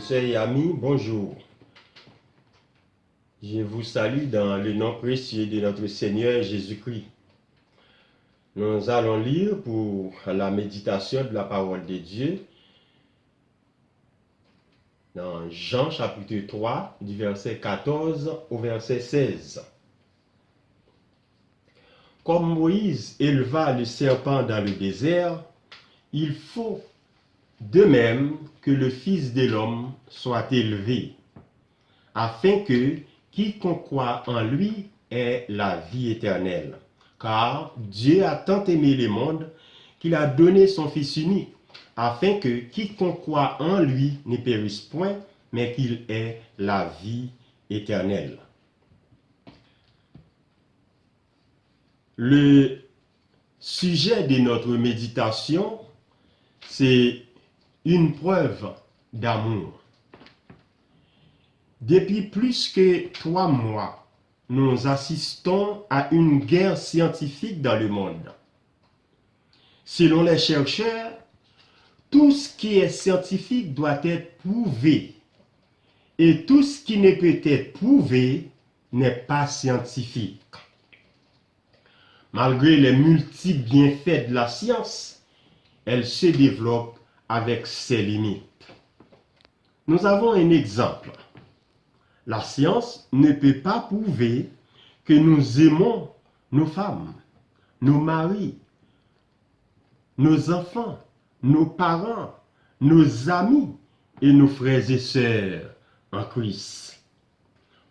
Chers et amis, bonjour. Je vous salue dans le nom précieux de notre Seigneur Jésus-Christ. Nous allons lire pour la méditation de la parole de Dieu dans Jean chapitre 3, du verset 14 au verset 16. Comme Moïse éleva le serpent dans le désert, il faut de même que le Fils de l'homme soit élevé, afin que quiconque croit en lui ait la vie éternelle. Car Dieu a tant aimé le monde qu'il a donné son Fils unique, afin que quiconque croit en lui ne périsse point, mais qu'il ait la vie éternelle. Le sujet de notre méditation, c'est une preuve d'amour. Depuis plus que 3 mois, nous assistons à une guerre scientifique dans le monde. Selon les chercheurs, tout ce qui est scientifique doit être prouvé. Et tout ce qui ne peut être prouvé n'est pas scientifique. Malgré les multiples bienfaits de la science, elle se développe avec ses limites. Nous avons un exemple. La science ne peut pas prouver que nous aimons nos femmes, nos maris, nos enfants, nos parents, nos amis et nos frères et sœurs en Christ.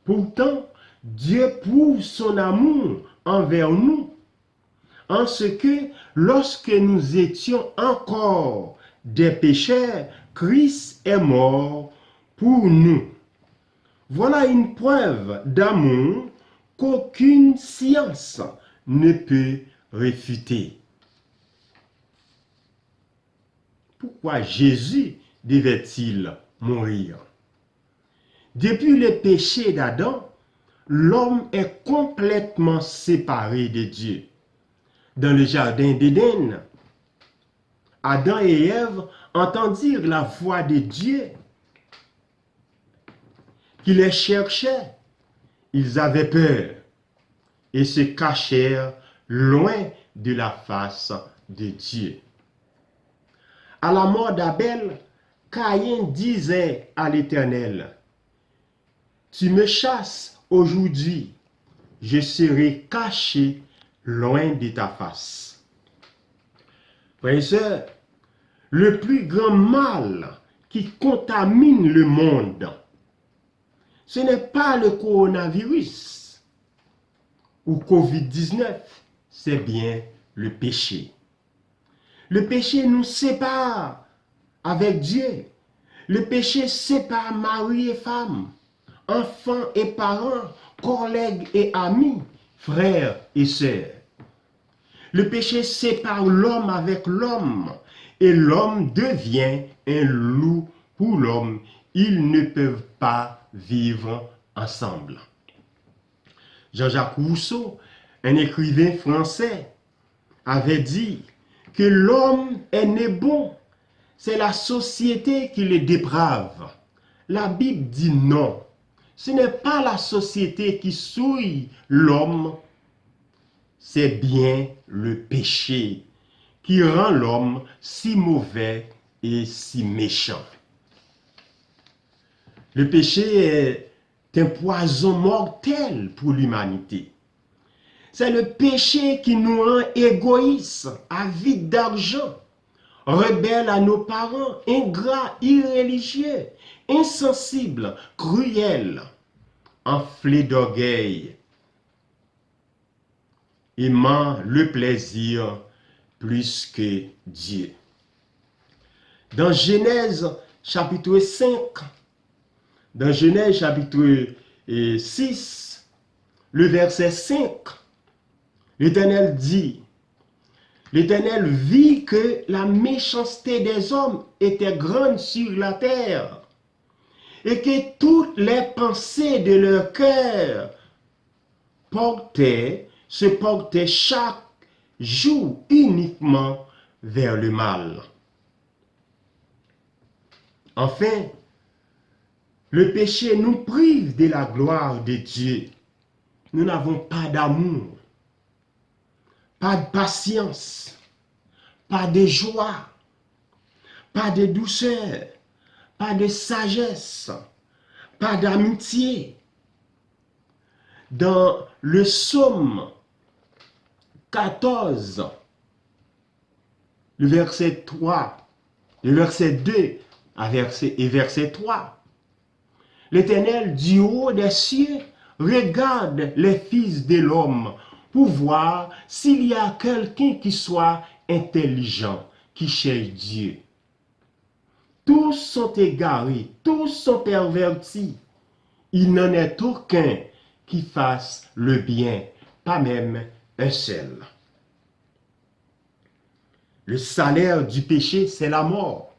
Pourtant, Dieu prouve son amour envers nous en ce que lorsque nous étions encore des pécheurs, Christ est mort pour nous. Voilà une preuve d'amour qu'aucune science ne peut réfuter. Pourquoi Jésus devait-il mourir? Depuis le péché d'Adam, l'homme est complètement séparé de Dieu. Dans le jardin d'Éden, Adam et Ève entendirent la voix de Dieu qui les cherchait. Ils avaient peur et se cachèrent loin de la face de Dieu. À la mort d'Abel, Caïn disait à l'Éternel, « Tu me chasses aujourd'hui, je serai caché loin de ta face. » Frères et sœurs, le plus grand mal qui contamine le monde, ce n'est pas le coronavirus ou Covid-19, c'est bien le péché. Le péché nous sépare avec Dieu. Le péché sépare mari et femme, enfants et parents, collègues et amis, frères et sœurs. Le péché sépare l'homme avec l'homme et l'homme devient un loup pour l'homme. Ils ne peuvent pas vivre ensemble. Jean-Jacques Rousseau, un écrivain français, avait dit que l'homme est né bon, c'est la société qui le déprave. La Bible dit non, ce n'est pas la société qui souille l'homme, c'est bien le péché qui rend l'homme si mauvais et si méchant. Le péché est un poison mortel pour l'humanité. C'est le péché qui nous rend égoïstes, avides d'argent, rebelles à nos parents, ingrats, irréligieux, insensibles, cruels, enflés d'orgueil, aimant le plaisir plus que Dieu. Dans Genèse chapitre 5, dans Genèse chapitre 6, le verset 5, l'Éternel dit, l'Éternel vit que la méchanceté des hommes était grande sur la terre et que toutes les pensées de leur cœur se portaient chaque jour uniquement vers le mal. Enfin, le péché nous prive de la gloire de Dieu. Nous n'avons pas d'amour, pas de patience, pas de joie, pas de douceur, pas de sagesse, pas d'amitié. Dans le psaume 14, le verset 3, le verset 2 et verset 3, l'Éternel du haut des cieux regarde les fils de l'homme pour voir s'il y a quelqu'un qui soit intelligent, qui cherche Dieu. Tous sont égarés, tous sont pervertis. Il n'en est aucun qui fasse le bien, pas même un seul. Le salaire du péché, c'est la mort.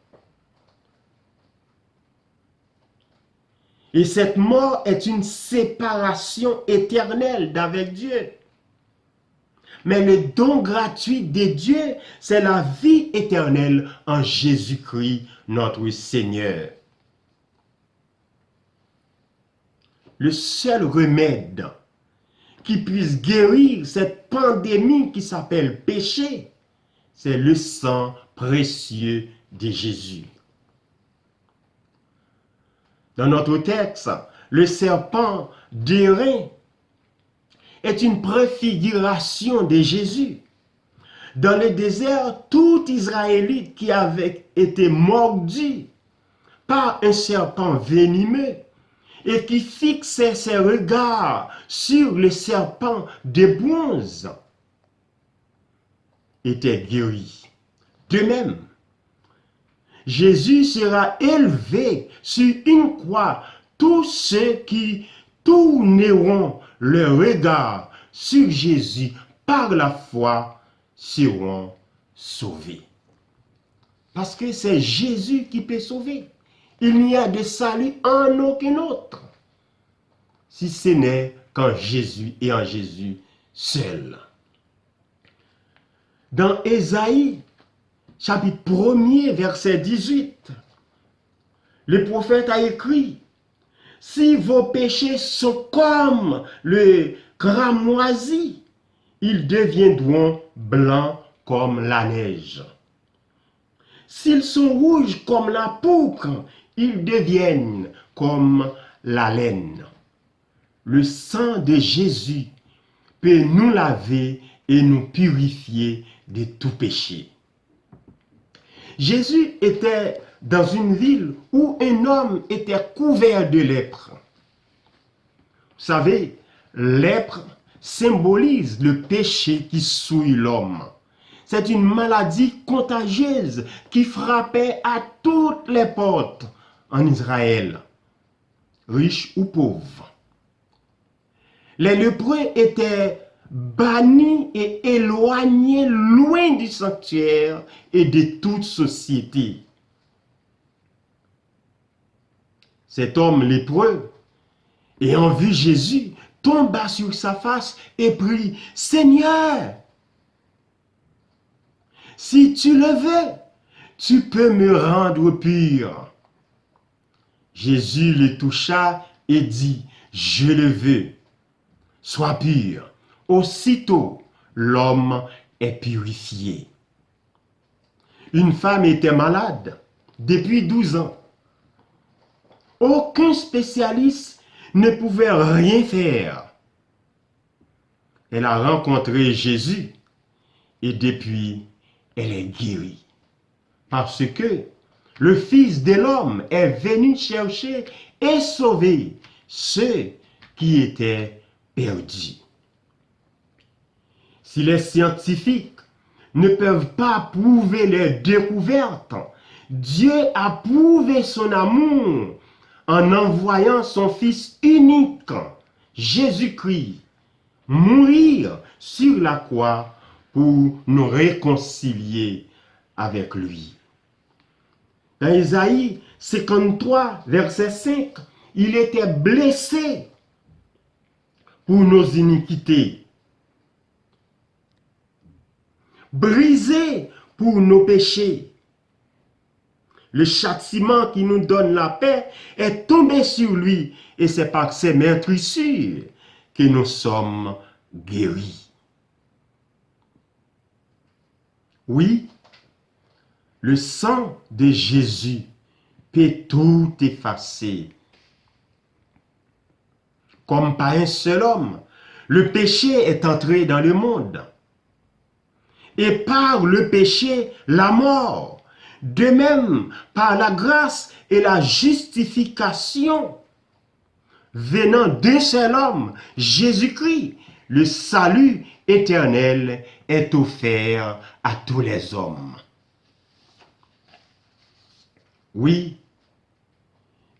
Et cette mort est une séparation éternelle d'avec Dieu. Mais le don gratuit de Dieu, c'est la vie éternelle en Jésus-Christ, notre Seigneur. Le seul remède qui puisse guérir cette pandémie qui s'appelle péché, c'est le sang précieux de Jésus. Dans notre texte, le serpent d'airain est une préfiguration de Jésus. Dans le désert, tout Israélite qui avait été mordu par un serpent venimeux et qui fixait ses regards sur le serpent de bronze était guéri. De même, Jésus sera élevé sur une croix. Tous ceux qui tourneront leur regard sur Jésus par la foi seront sauvés. Parce que c'est Jésus qui peut sauver. Il n'y a de salut en aucun autre, si ce n'est qu'en Jésus et en Jésus seul. Dans Ésaïe, chapitre 1er, verset 18, le prophète a écrit: si vos péchés sont comme le cramoisi, ils deviendront blancs comme la neige. S'ils sont rouges comme la pourpre, ils deviennent comme la laine. Le sang de Jésus peut nous laver et nous purifier de tout péché. Jésus était dans une ville où un homme était couvert de lèpre. Vous savez, lèpre symbolise le péché qui souille l'homme. C'est une maladie contagieuse qui frappait à toutes les portes en Israël, riches ou pauvres. Les lépreux étaient bannis et éloignés loin du sanctuaire et de toute société. Cet homme lépreux, ayant vu Jésus, tomba sur sa face et prie: Seigneur, si tu le veux, tu peux me rendre pur. Jésus le toucha et dit: je le veux, sois pur. Aussitôt, l'homme est purifié. Une femme était malade depuis 12 ans. Aucun spécialiste ne pouvait rien faire. Elle a rencontré Jésus et depuis, elle est guérie. Parce que le Fils de l'homme est venu chercher et sauver ceux qui étaient perdus. Si les scientifiques ne peuvent pas prouver les découvertes, Dieu a prouvé son amour en envoyant son Fils unique, Jésus-Christ, mourir sur la croix pour nous réconcilier avec lui. Dans Ésaïe 53, verset 5, il était blessé pour nos iniquités, brisé pour nos péchés. le châtiment qui nous donne la paix est tombé sur lui. Et c'est par ses meurtrissures que nous sommes guéris. Oui, le sang de Jésus peut tout effacer. Comme par un seul homme, le péché est entré dans le monde. Et par le péché, la mort. De même, par la grâce et la justification venant d'un seul homme, Jésus-Christ, le salut éternel est offert à tous les hommes. Oui,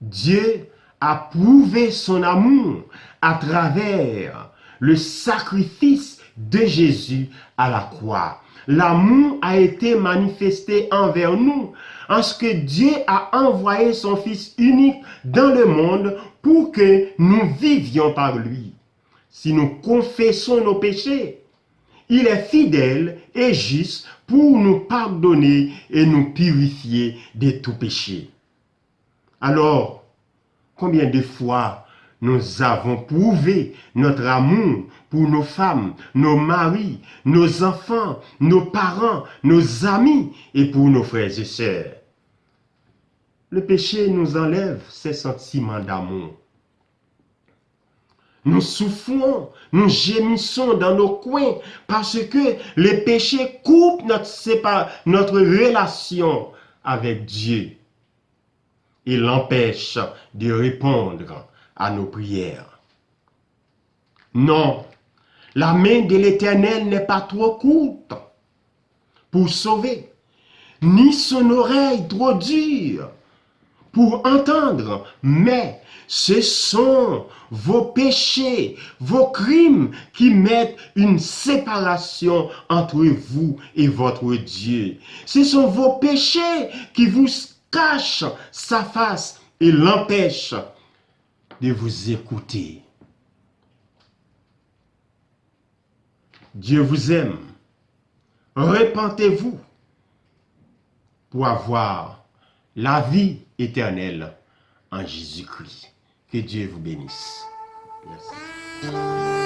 Dieu a prouvé son amour à travers le sacrifice de Jésus à la croix. L'amour a été manifesté envers nous en ce que Dieu a envoyé son Fils unique dans le monde pour que nous vivions par lui. Si nous confessons nos péchés, il est fidèle et juste pour nous pardonner et nous purifier de tout péché. Alors, combien de fois nous avons prouvé notre amour pour nos femmes, nos maris, nos enfants, nos parents, nos amis et pour nos frères et sœurs? Le péché nous enlève ces sentiments d'amour. Nous souffrons, nous gémissons dans nos coins parce que le péché coupe notre relation avec Dieu et l'empêche de répondre à nos prières. Non, la main de l'Éternel n'est pas trop courte pour sauver, ni son oreille trop dure pour entendre, mais ce sont vos péchés, vos crimes qui mettent une séparation entre vous et votre Dieu. Ce sont vos péchés qui vous cachent sa face et l'empêchent de vous écouter. Dieu vous aime. Repentez-vous pour avoir la vie éternelle en Jésus-Christ. Que Dieu vous bénisse. Merci.